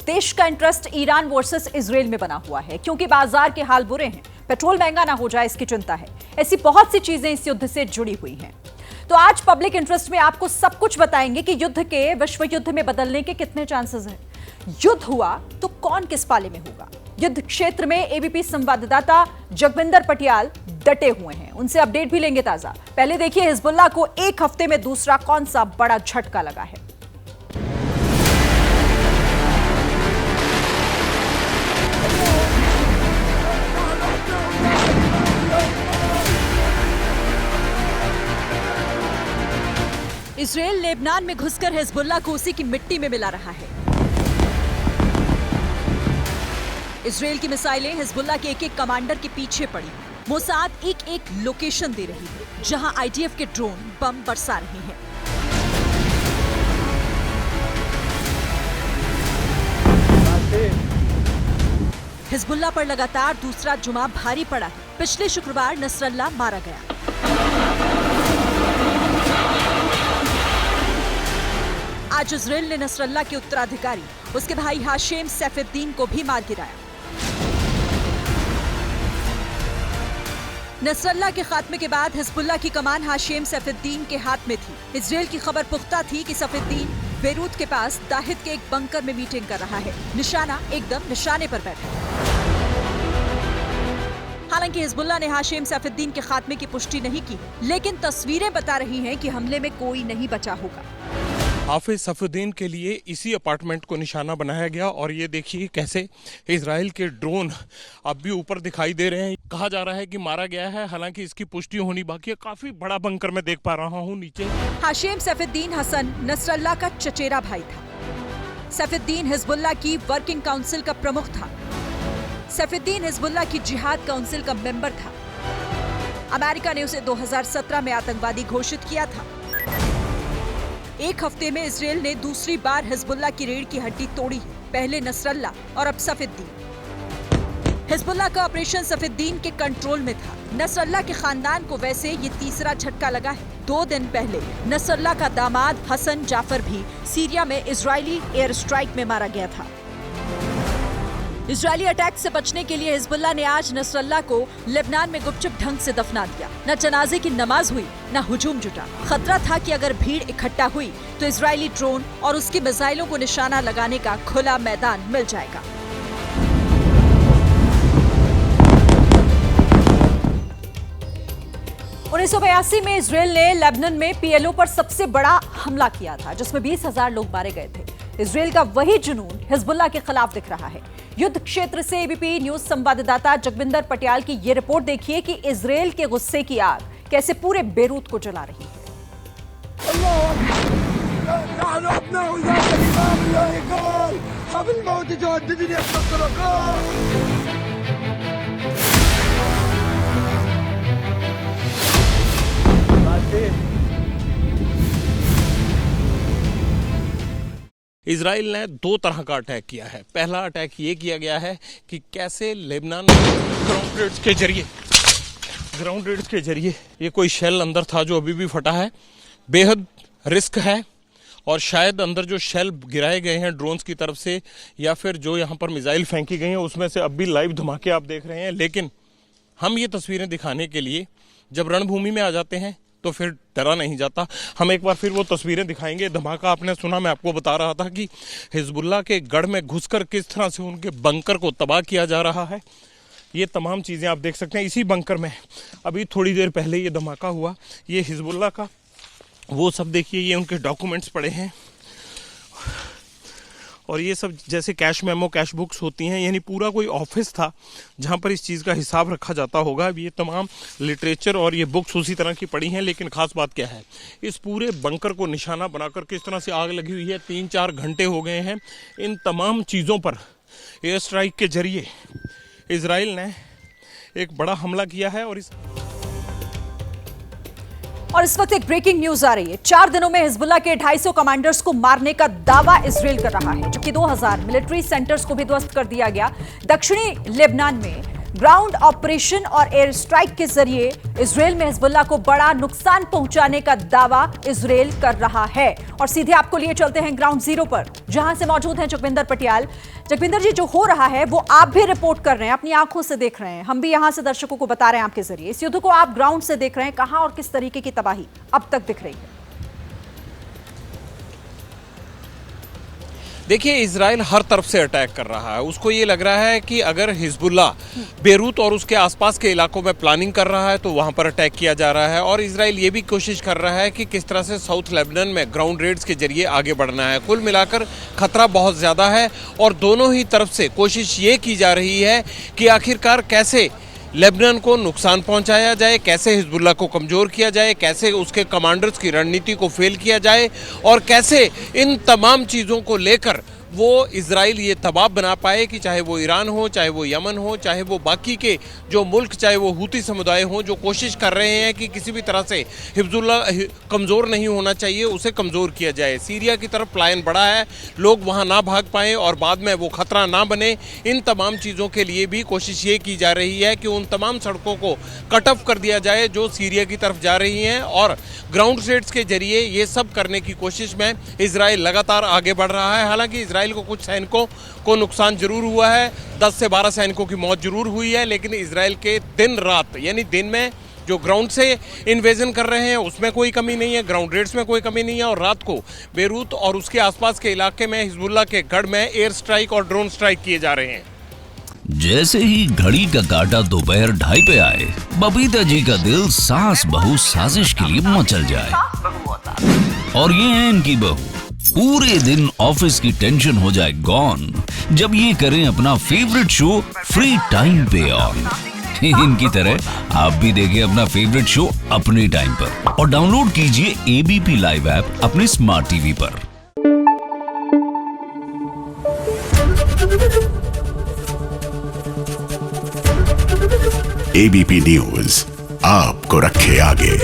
देश का interest Iran versus Israel में बना हुआ है, क्योंकि बाजार के हाल बुरे हैं, पेट्रोल महंगा ना हो जाए इसकी चिंता है। ऐसी बहुत सी चीजें इस युद्ध से जुड़ी हुई हैं। तो आज पब्लिक इंटरेस्ट में आपको सब कुछ बताएंगे कि युद्ध के विश्व युद्ध में बदलने के कितने चांसेस हैं। युद्ध हुआ तो कौन किस पाले में होगा। युद्ध क्षेत्र में एबीपी संवाददाता जगविंदर पटियाल डटे हुए हैं, उनसे अपडेट भी लेंगे ताजा। पहले देखिए हिजबुल्लाह को एक हफ्ते में दूसरा कौन सा बड़ा झटका लगा है। इजराइल लेबनान में घुसकर हिजबुल्लाह को उसी की मिट्टी में मिला रहा है। इजराइल की मिसाइलें हिजबुल्लाह के एक कमांडर के पीछे पड़ी। मोसाद एक लोकेशन दे रही है जहां आईडीएफ के ड्रोन बम बरसा रहे हैं। हिजबुल्लाह पर लगातार दूसरा जुमा भारी पड़ा है। पिछले शुक्रवार नसरल्ला मारा गया। आज इजराइल ने नसरल्ला के उत्तराधिकारी उसके भाई हाशिम सैफुद्दीन को भी मार गिराया। नसरल्ला के खात्मे के बाद हिजबुल्लाह की कमान हाशिम सैफुद्दीन के हाथ में थी। इजराइल की खबर पुख्ता थी कि सैफुद्दीन बेरूत के पास दाहिद के एक बंकर में मीटिंग कर रहा है। निशाना एकदम निशाने पर बैठा है। हालांकि हिजबुल्लाह ने हाशिम सैफुद्दीन के खात्मे की पुष्टि नहीं की, लेकिन तस्वीरें बता रही हैं कि हमले में कोई नहीं बचा होगा। हाफिज सैफुद्दीन के लिए इसी अपार्टमेंट को निशाना बनाया गया और ये देखिए कैसे इजराइल के ड्रोन अब भी ऊपर दिखाई दे रहे हैं। कहा जा रहा है कि मारा गया है, हालांकि इसकी पुष्टि होनी बाकी है। काफी बड़ा बंकर मैं देख पा रहा हूँ नीचे। हाशिम सैफुद्दीन हसन नसरल्लाह का चचेरा भाई था। सैफुद्दीन हिजबुल्लाह की वर्किंग काउंसिल का प्रमुख था। सैफुद्दीन हिजबुल्लाह की जिहाद काउंसिल का मेंबर था। अमेरिका ने उसे 2017 में आतंकवादी घोषित किया था। एक हफ्ते में इजराइल ने दूसरी बार हिजबुल्लाह की रीढ़ की हड्डी तोड़ी, पहले नसरल्ला और अब सैफुद्दीन। हिजबुल्लाह का ऑपरेशन सैफुद्दीन के कंट्रोल में था। नसरल्ला के खानदान को वैसे ये तीसरा झटका लगा है। 2 दिन पहले नसरल्ला का दामाद हसन जाफर भी सीरिया में इजरायली एयर स्ट्राइक में मारा गया था। इजरायली अटैक से बचने के लिए हिजबुल्लाह ने आज नसरल्लाह को लेबनान में गुपचुप ढंग से दफना दिया। न जनाजे की नमाज हुई, न हुजूम जुटा। खतरा था कि अगर भीड़ इकट्ठा हुई तो इजरायली ड्रोन और उसकी मिसाइलों को निशाना लगाने का खुला मैदान मिल जाएगा। उन्नीस सौ 82 में इजराइल ने लेबनान में पीएलओ पर सबसे बड़ा हमला किया था, जिसमें 20,000 लोग मारे गए थे। इजराइल का वही जुनून हिजबुल्लाह के खिलाफ दिख रहा है। युद्ध क्षेत्र से एबीपी न्यूज संवाददाता जगविंदर पटियाल की ये रिपोर्ट देखिए कि इजराइल के गुस्से की आग कैसे पूरे बेरूत को जला रही है। इजराइल ने 2 तरह का अटैक किया है। पहला अटैक ये किया गया है कि कैसे लेबनान में ग्राउंड रेड्स के जरिए ये कोई शेल अंदर था जो अभी भी फटा है। बेहद रिस्क है और शायद अंदर जो शेल गिराए गए हैं ड्रोन्स की तरफ से या फिर जो यहाँ पर मिसाइल फेंकी गई हैं उसमें से अब भी लाइव धमाके आप देख रहे हैं। लेकिन हम ये तस्वीरें दिखाने के लिए जब रणभूमि में आ जाते हैं तो फिर डरा नहीं जाता। हम एक बार फिर वो तस्वीरें दिखाएंगे। धमाका आपने सुना, मैं आपको बता रहा था कि हिजबुल्लाह के गढ़ में घुसकर किस तरह से उनके बंकर को तबाह किया जा रहा है। ये तमाम चीज़ें आप देख सकते हैं। इसी बंकर में अभी थोड़ी देर पहले ये धमाका हुआ। ये हिजबुल्लाह का वो सब देखिए, ये उनके डॉक्यूमेंट्स पड़े हैं और ये सब जैसे कैश मेमो, कैश बुक्स होती हैं, यानी पूरा कोई ऑफिस था जहाँ पर इस चीज़ का हिसाब रखा जाता होगा। अब ये तमाम लिटरेचर और ये बुक्स उसी तरह की पड़ी हैं। लेकिन ख़ास बात क्या है, इस पूरे बंकर को निशाना बनाकर किस तरह से आग लगी हुई है। 3-4 घंटे हो गए हैं। इन तमाम चीज़ों पर एयर स्ट्राइक के जरिए इजराइल ने एक बड़ा हमला किया है। और इस वक्त एक ब्रेकिंग न्यूज आ रही है। 4 दिनों में हिजबुल्लाह के 250 कमांडर्स को मारने का दावा इजराइल कर रहा है, जबकि 2000 मिलिट्री सेंटर्स को भी ध्वस्त कर दिया गया। दक्षिणी लेबनान में ग्राउंड ऑपरेशन और एयर स्ट्राइक के जरिए इजराइल में हिजबुल्लाह को बड़ा नुकसान पहुंचाने का दावा इजराइल कर रहा है। और सीधे आपको लिए चलते हैं ग्राउंड जीरो पर, जहां से मौजूद हैं जगविंदर पटियाल। जगविंदर जी, जो हो रहा है वो आप भी रिपोर्ट कर रहे हैं, अपनी आंखों से देख रहे हैं, हम भी यहां से दर्शकों को बता रहे हैं आपके जरिए। इस युद्ध को आप ग्राउंड से देख रहे हैं, कहां और किस तरीके की तबाही अब तक दिख रही है? देखिए, इजराइल हर तरफ से अटैक कर रहा है। उसको ये लग रहा है कि अगर हिजबुल्लाह बेरूत और उसके आसपास के इलाकों में प्लानिंग कर रहा है तो वहां पर अटैक किया जा रहा है। और इजराइल ये भी कोशिश कर रहा है कि किस तरह से साउथ लेबनान में ग्राउंड रेड्स के जरिए आगे बढ़ना है। कुल मिलाकर खतरा बहुत ज़्यादा है और दोनों ही तरफ से कोशिश ये की जा रही है कि आखिरकार कैसे लेबनान को नुकसान पहुंचाया जाए, कैसे हिजबुल्लाह को कमज़ोर किया जाए, कैसे उसके कमांडर्स की रणनीति को फेल किया जाए और कैसे इन तमाम चीज़ों को लेकर वो इजराइल ये दबाव बना पाए कि चाहे वो ईरान हो, चाहे वो यमन हो, चाहे वो बाकी के जो मुल्क, चाहे वो हूती समुदाय हो, जो कोशिश कर रहे हैं कि किसी भी तरह से हिजबुल्लाह कमज़ोर नहीं होना चाहिए, उसे कमज़ोर किया जाए। सीरिया की तरफ पलायन बढ़ा है, लोग वहाँ ना भाग पाएँ और बाद में वो खतरा ना बने। इन तमाम चीज़ों के लिए भी कोशिश ये की जा रही है कि उन तमाम सड़कों को कट ऑफ कर दिया जाए जो सीरिया की तरफ जा रही हैं। और ग्राउंड रेड्स के जरिए ये सब करने की कोशिश में इजराइल लगातार आगे बढ़ रहा है। हालांकि इजराइल को कुछ सैनिकों को नुकसान जरूर हुआ है, 10 से 12 सैनिकों की मौत जरूर हुई है, लेकिन इजराइल के दिन रात यानी दिन में जो ग्राउंड से इन्वेजन कर रहे हैं उसमें कोई कमी नहीं है, ग्राउंड रेड्स में कोई कमी नहीं है। और रात को बेरूत और उसके आसपास के इलाके में हिजबुल्लाह के गढ़ में एयर स्ट्राइक और ड्रोन स्ट्राइक किए जा रहे हैं। जैसे ही घड़ी का काटा दोपहर 2:30 पे आए, बबीता जी का दिल सास बहू साजिश के लिए मचल जाए। और ये है इनकी बहू, पूरे दिन ऑफिस की टेंशन हो जाए गॉन जब ये करें अपना फेवरेट शो फ्री टाइम पे ऑन। इनकी तरह आप भी देखिए अपना फेवरेट शो अपने टाइम पर और डाउनलोड कीजिए एबीपी लाइव ऐप अपने स्मार्ट टीवी पर। एबीपी न्यूज आपको रखे आगे।